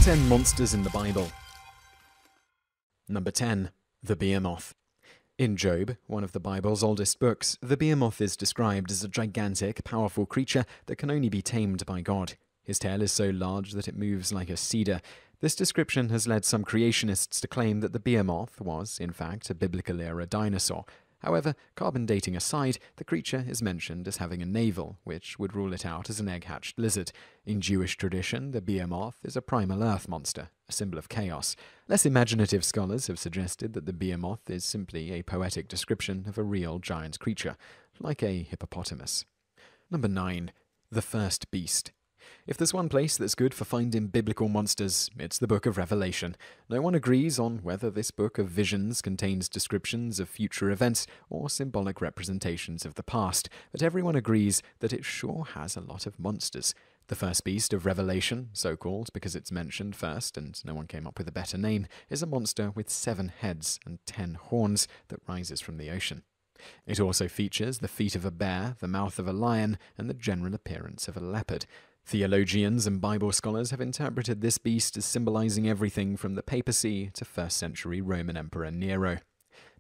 10 Monsters in the Bible. Number 10. The Behemoth. In Job, one of the Bible's oldest books, the Behemoth is described as a gigantic, powerful creature that can only be tamed by God. His tail is so large that it moves like a cedar. This description has led some creationists to claim that the Behemoth was, in fact, a biblical-era dinosaur. However, carbon dating aside, the creature is mentioned as having a navel, which would rule it out as an egg-hatched lizard. In Jewish tradition, the Behemoth is a primal earth monster, a symbol of chaos. Less imaginative scholars have suggested that the Behemoth is simply a poetic description of a real giant creature, like a hippopotamus. Number 9. The First Beast. If there's one place that's good for finding biblical monsters, it's the Book of Revelation. No one agrees on whether this book of visions contains descriptions of future events or symbolic representations of the past, but everyone agrees that it sure has a lot of monsters. The first beast of Revelation, so called because it's mentioned first and no one came up with a better name, is a monster with 7 heads and 10 horns that rises from the ocean. It also features the feet of a bear, the mouth of a lion, and the general appearance of a leopard. Theologians and Bible scholars have interpreted this beast as symbolizing everything from the papacy to 1st century Roman Emperor Nero.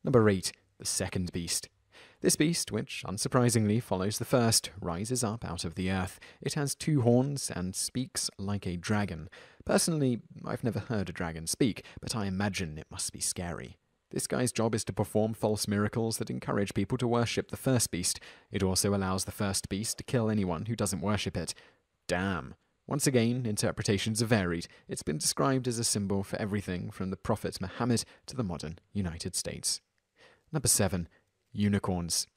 Number 8. The Second Beast. This beast, which unsurprisingly follows the first, rises up out of the earth. It has 2 horns and speaks like a dragon. Personally, I've never heard a dragon speak, but I imagine it must be scary. This guy's job is to perform false miracles that encourage people to worship the first beast. It also allows the first beast to kill anyone who doesn't worship it. Damn. Once again, interpretations are varied. It's been described as a symbol for everything from the Prophet Muhammad to the modern United States. Number 7. Unicorns.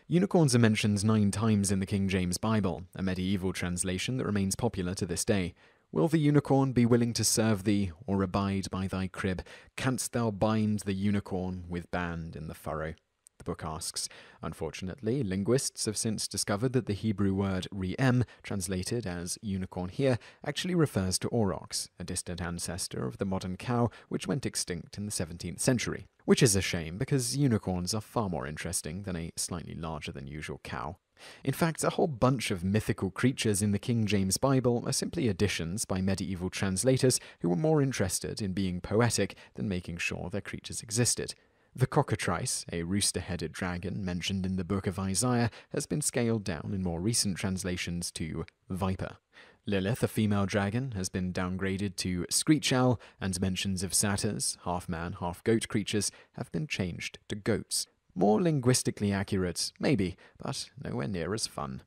Unicorns are mentioned 9 times in the King James Bible, a medieval translation that remains popular to this day. Will the unicorn be willing to serve thee, or abide by thy crib? Canst thou bind the unicorn with band in the furrow? The book asks. Unfortunately, linguists have since discovered that the Hebrew word re'em, translated as unicorn here, actually refers to aurochs, a distant ancestor of the modern cow which went extinct in the 17th century. Which is a shame, because unicorns are far more interesting than a slightly larger than usual cow. In fact, a whole bunch of mythical creatures in the King James Bible are simply additions by medieval translators who were more interested in being poetic than making sure their creatures existed. The cockatrice, a rooster-headed dragon mentioned in the book of Isaiah, has been scaled down in more recent translations to viper. Lilith, a female dragon, has been downgraded to screech owl, and mentions of satyrs, half-man, half-goat creatures, have been changed to goats. More linguistically accurate, maybe, but nowhere near as fun.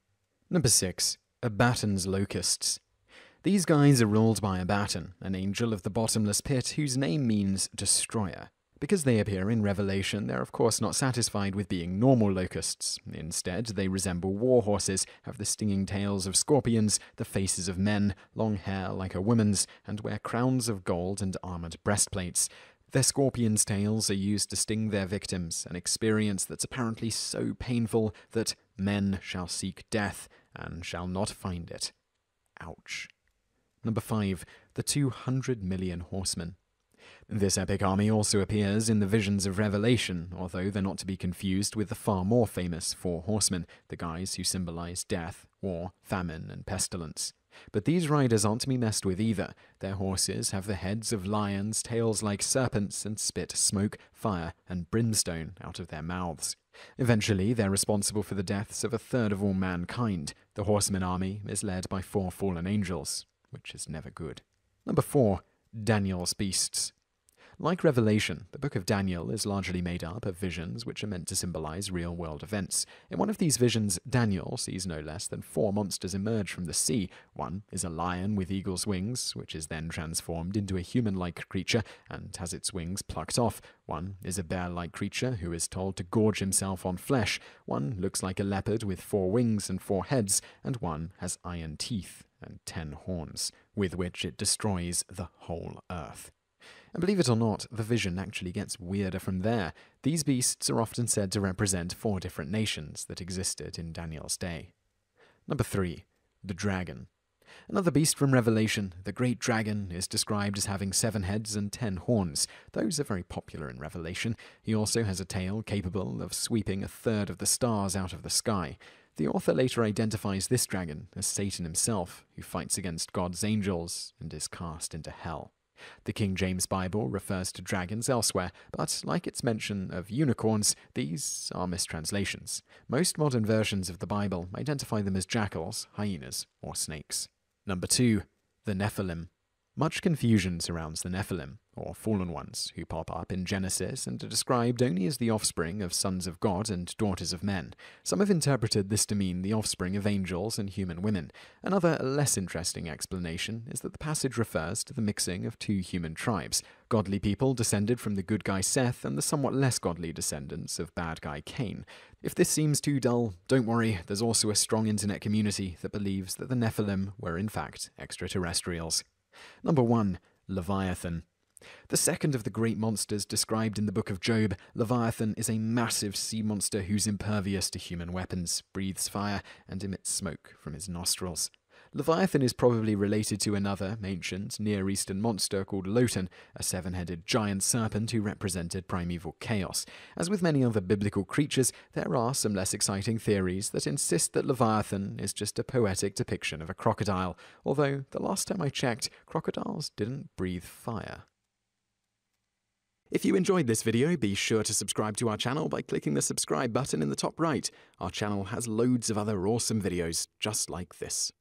Number 6. Abaddon's Locusts. These guys are ruled by Abaddon, an angel of the bottomless pit whose name means destroyer. Because they appear in Revelation, they're of course not satisfied with being normal locusts. Instead, they resemble war horses, have the stinging tails of scorpions, the faces of men, long hair like a woman's, and wear crowns of gold and armored breastplates. Their scorpions' tails are used to sting their victims, an experience that's apparently so painful that men shall seek death and shall not find it. Ouch. Number 5. The 200 Million Horsemen. This epic army also appears in the visions of Revelation, although they're not to be confused with the far more famous 4 horsemen, the guys who symbolize death, war, famine, and pestilence. But these riders aren't to be messed with either. Their horses have the heads of lions, tails like serpents, and spit smoke, fire, and brimstone out of their mouths. Eventually, they're responsible for the deaths of 1/3 of all mankind. The horseman army is led by 4 fallen angels, which is never good. Number 4. Daniel's Beasts. Like Revelation, the book of Daniel is largely made up of visions which are meant to symbolize real-world events. In one of these visions, Daniel sees no less than 4 monsters emerge from the sea. One is a lion with eagle's wings, which is then transformed into a human-like creature and has its wings plucked off. One is a bear-like creature who is told to gorge himself on flesh. One looks like a leopard with 4 wings and 4 heads, and one has iron teeth and 10 horns, with which it destroys the whole earth. And believe it or not, the vision actually gets weirder from there. These beasts are often said to represent 4 different nations that existed in Daniel's day. Number 3. The Dragon. Another beast from Revelation, the Great Dragon, is described as having 7 heads and 10 horns. Those are very popular in Revelation. He also has a tail capable of sweeping 1/3 of the stars out of the sky. The author later identifies this dragon as Satan himself, who fights against God's angels and is cast into hell. The King James Bible refers to dragons elsewhere, but like its mention of unicorns, these are mistranslations. Most modern versions of the Bible identify them as jackals, hyenas, or snakes. Number 2. The Nephilim. Much confusion surrounds the Nephilim, or fallen ones, who pop up in Genesis and are described only as the offspring of sons of God and daughters of men. Some have interpreted this to mean the offspring of angels and human women. Another, less interesting explanation is that the passage refers to the mixing of two human tribes, godly people descended from the good guy Seth and the somewhat less godly descendants of bad guy Cain. If this seems too dull, don't worry, there's also a strong internet community that believes that the Nephilim were in fact extraterrestrials. Number 1. Leviathan. The second of the great monsters described in the book of Job, Leviathan is a massive sea monster who's impervious to human weapons, breathes fire, and emits smoke from his nostrils. Leviathan is probably related to another ancient Near Eastern monster called Lotan, a seven-headed giant serpent who represented primeval chaos. As with many other biblical creatures, there are some less exciting theories that insist that Leviathan is just a poetic depiction of a crocodile, although the last time I checked, crocodiles didn't breathe fire. If you enjoyed this video, be sure to subscribe to our channel by clicking the subscribe button in the top right. Our channel has loads of other awesome videos just like this.